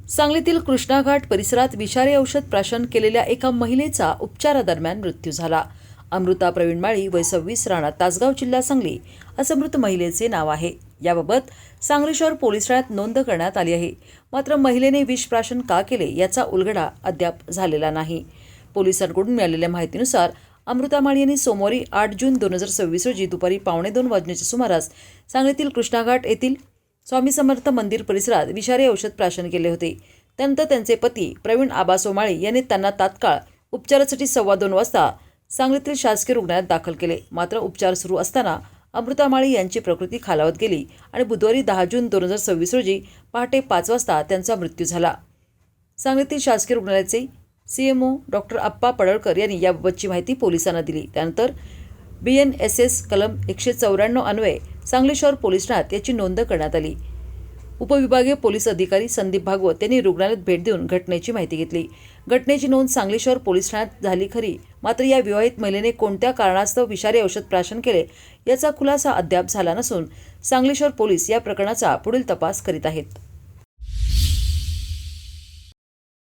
सांगलीतील कृष्णा घाट परिसरात विषारी औषध प्राशन केलेल्या एका महिलेचा उपचारादरम्यान मृत्यू झाला. अमृता प्रवीण माळी, वय 26, राहणार तासगाव, जिल्हा सांगली, असं मृत महिलेचे नाव आहे. याबाबत सांगली शहर पोलीस ठाण्यात नोंद करण्यात आली आहे. मात्र महिलेने विष प्राशन का केले याचा उलगडा अद्याप झालेला नाही. पोलिसांकडून मिळालेल्या माहितीनुसार अमृता माळी यांनी सोमवारी 8 जून 2026 रोजी दुपारी 1:15 वाजण्याच्या सुमारास सांगलीतील कृष्णा घाट येथील स्वामी समर्थ मंदिर परिसरात विषारी औषध प्राशन केले होते. त्यानंतर त्यांचे पती प्रवीण आबासो माळी यांनी त्यांना तात्काळ उपचारासाठी 2:15 वाजता सांगलीतील शासकीय रुग्णालयात दाखल केले. मात्र उपचार सुरू असताना अमृता माळी यांची प्रकृती खालावत गेली आणि बुधवारी 10 जून 2026 रोजी पहाटे 5 वाजता त्यांचा मृत्यू झाला. सांगलीतील शासकीय रुग्णालयाचे CMO डॉक्टर अप्पा पडळकर यांनी याबाबतची माहिती पोलिसांना दिली. त्यानंतर BNSS कलम 194 अन्वये सांगली शहर पोलीस ठाण्यात याची नोंद करण्यात आली. उपविभागीय पोलीस अधिकारी संदीप भागवत यांनी रुग्णालयात भेट देऊन घटनेची माहिती घेतली. घटनेची नोंद सांगली शहर पोलीस ठाण्यात झाली खरी, मात्र या विवाहित महिलेने कोणत्या कारणास्तव विषारी औषध प्राशन केले याचा खुलासा अद्याप झाला नसून सांगली शहर पोलीस या प्रकरणाचा पुढील तपास करीत आहेत.